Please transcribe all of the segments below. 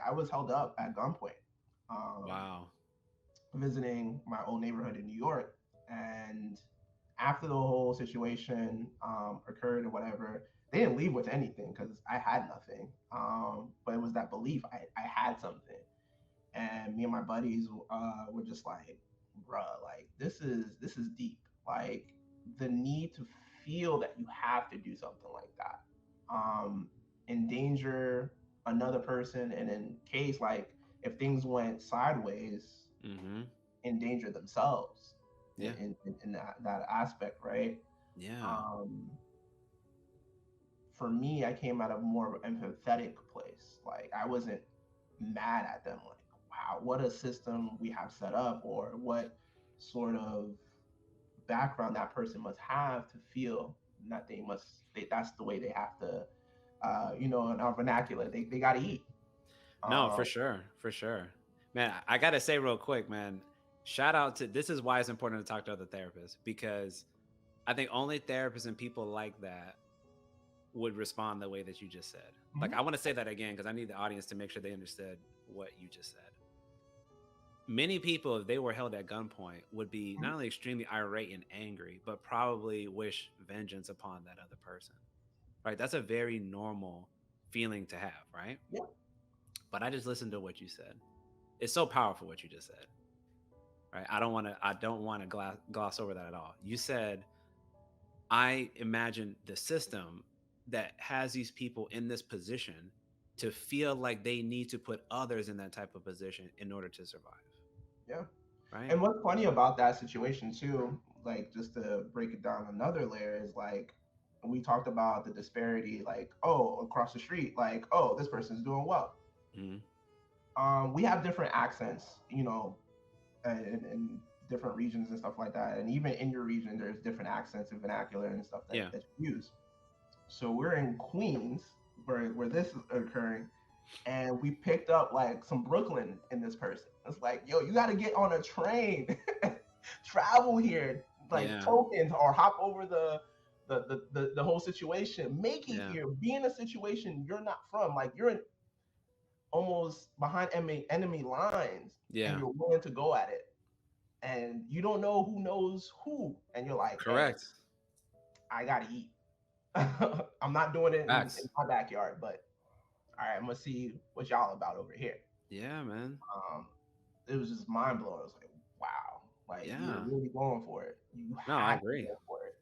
I was held up at gunpoint, um, Wow. visiting my old neighborhood in New York. And after the whole situation occurred or whatever, they didn't leave with anything because I had nothing. But it was that belief I had something. And me and my buddies were just like, bruh, like this is deep. Like the need to feel that you have to do something like that, um, endanger another person, and in case like if things went sideways, Mm-hmm. endanger themselves Yeah. in that aspect, right? Yeah. Um, for me, I came out of more of an empathetic place. Like I wasn't mad at them. Like, wow, what a system we have set up, or what sort of background that person must have to feel that that's the way they have to, in our vernacular, they got to eat. No, for Um, sure. For sure. Man, I got to say real quick, man, shout out to this is why it's important to talk to other therapists because I think only therapists and people like that would respond the way that you just said. Like, mhm, I want to say that again because I need the audience to make sure they understood what you just said. Many people, if they were held at gunpoint, would be mhm, not only extremely irate and angry, but probably wish vengeance upon that other person. Right? That's a very normal feeling to have, right? yeah, But I just listened to what you said. It's so powerful what you just said, right? I don't want to gloss over that at all. You said I imagine the system that has these people in this position to feel like they need to put others in that type of position in order to survive, yeah. right? And what's funny about that situation too, like just to break it down another layer, is like we talked about the disparity, like, oh, across the street, like, oh, this person's doing well. Mm-hmm. We have different accents, in different regions and stuff like that. And even in your region, there's different accents and vernacular and stuff Yeah. that you use. So we're in Queens where this is occurring, and we picked up like some Brooklyn in this person. It's like, yo, you got to get on a train, travel here, like Yeah. tokens, or hop over the whole situation. Make it Yeah. here. Be in a situation you're not from. Like you're in almost behind enemy lines, and Yeah. you're willing to go at it. And you don't know who knows who, and you're like, hey, Correct. I gotta eat. I'm not doing it in Facts. my backyard, but all right, I'm gonna see what y'all about over here. Yeah, man. Um, it was just mind blowing. I was like, wow, like you were Yeah. really going for it. You No, I had to agree. go for it.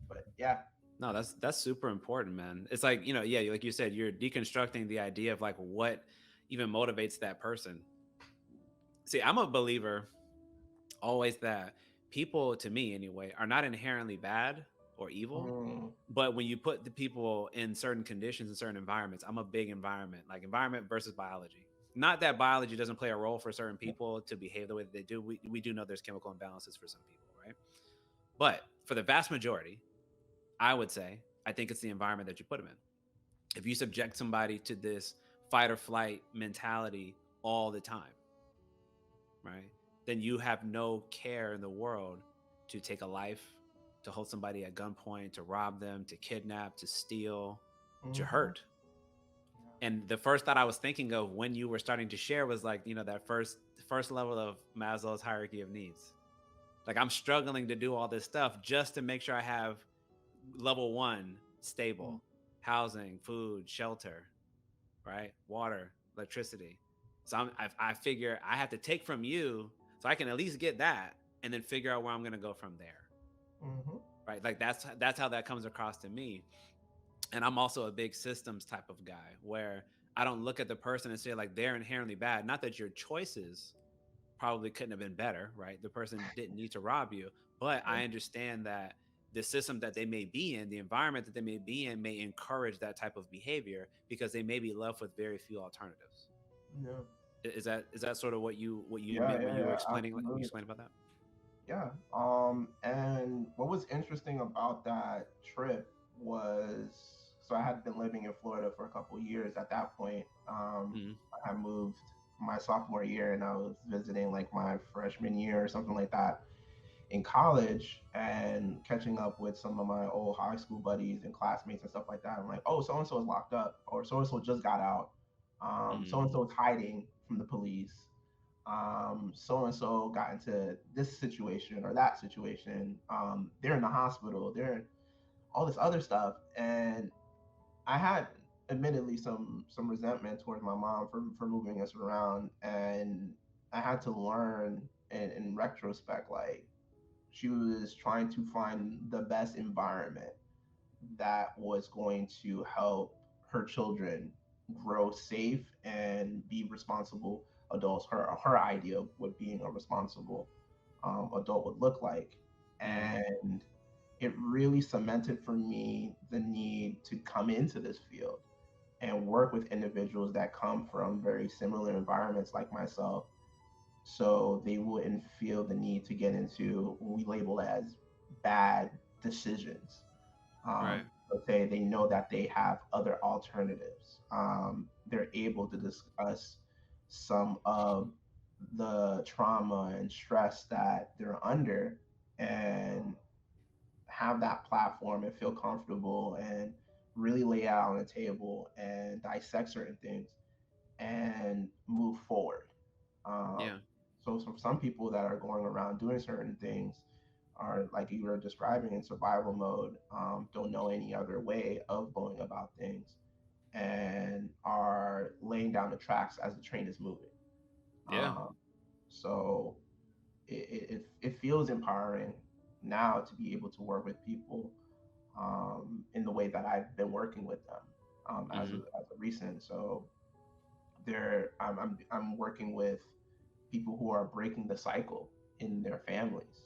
But yeah, No, that's super important, man. It's like, yeah, like you said, you're deconstructing the idea of like what even motivates that person. See, I'm a believer always that people, to me anyway, are not inherently bad or evil. mm, But when you put the people in certain conditions and certain environments, I'm a big environment, like environment versus biology. Not that biology doesn't play a role for certain people to behave the way that they do. We do know there's chemical imbalances for some people, right? But for the vast majority, I would say, I think it's the environment that you put them in. If you subject somebody to this fight or flight mentality all the time, right, then you have no care in the world to take a life, to hold somebody at gunpoint, to rob them, to kidnap, to steal, to mm-hmm, hurt. And the first thought I was thinking of when you were starting to share was like, that first level of Maslow's hierarchy of needs. Like I'm struggling to do all this stuff just to make sure I have level one yeah. stable housing, food, shelter, right? Water, electricity. So I figure I have to take from you so I can at least get that and then figure out where I'm going to go from there. Mm-hmm. Right? Like that's how that comes across to me. And I'm also a big systems type of guy where I don't look at the person and say like they're inherently bad. Not that your choices probably couldn't have been better, right? The person didn't need to rob you, but I understand that the system that they may be in, the environment that they may be in, may encourage that type of behavior because they may be left with very few alternatives. Yeah, Is that sort of what you yeah, meant when yeah, you were yeah, explaining when you absolutely. explained about that? Yeah. And what was interesting about that trip was, so I had been living in Florida for a couple of years at that point. Mm-hmm. I moved my sophomore year, and I was visiting like my freshman year or something like that in college, and catching up with some of my old high school buddies and classmates and stuff like that. I'm like, oh, so and so is locked up, or so and so just got out. So and so is hiding from the police. So and so got into this situation or that situation. They're in the hospital. They're all this other stuff, and I had admittedly some resentment towards my mom for moving us around, and I had to learn in retrospect, like she was trying to find the best environment that was going to help her children grow safe and be responsible adults. Her idea of what being a responsible adult would look like, and it really cemented for me the need to come into this field and work with individuals that come from very similar environments like myself, so they wouldn't feel the need to get into what we label as bad decisions. Right. Let's say they know that they have other alternatives. They're able to discuss some of the trauma and stress that they're under and have that platform and feel comfortable and really lay out on the table and dissect certain things and move forward. Um, Yeah. so for some people that are going around doing certain things are like you were describing in survival mode, don't know any other way of going about things and are laying down the tracks as the train is moving. Yeah. Um, so it feels empowering now to be able to work with people in the way that I've been working with them as a recent. So I'm working with people who are breaking the cycle in their families,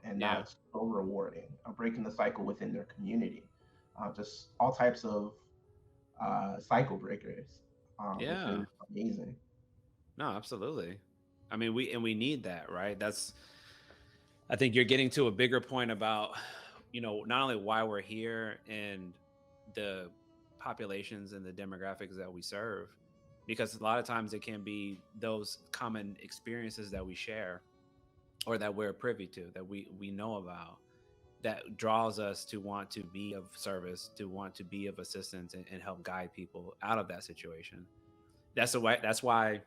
and Yeah. that's so rewarding. Breaking the cycle within their community, just all types of cycle breakers, which Yeah. is amazing. No, absolutely. I mean, we need that, right? That's I think you're getting to a bigger point about, not only why we're here and the populations and the demographics that we serve, because a lot of times it can be those common experiences that we share or that we're privy to, that we know about, that draws us to want to be of service, to want to be of assistance and help guide people out of that situation. That's why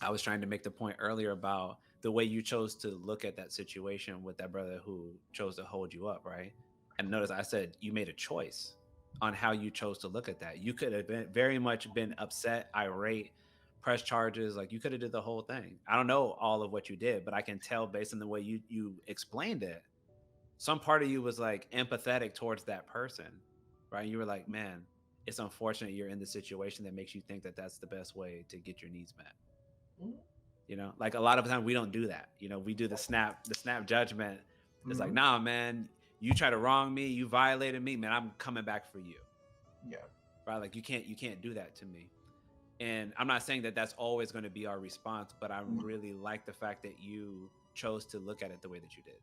I was trying to make the point earlier about the way you chose to look at that situation with that brother who chose to hold you up, right? And notice I said you made a choice on how you chose to look at that. You could have been very much been upset, irate, press charges, like you could have did the whole thing. I don't know all of what you did, but I can tell based on the way you explained it, some part of you was like empathetic towards that person, right? You were like, man, it's unfortunate you're in the situation that makes you think that that's the best way to get your needs met. Mhm. Like a lot of the time we don't do that. We do the snap judgment. It's like, Mhm. nah, man, you try to wrong me, you violated me, man, I'm coming back for you, Yeah. right? Like you can't do that to me. And I'm not saying that that's always going to be our response, but I Mhm. really like the fact that you chose to look at it the way that you did.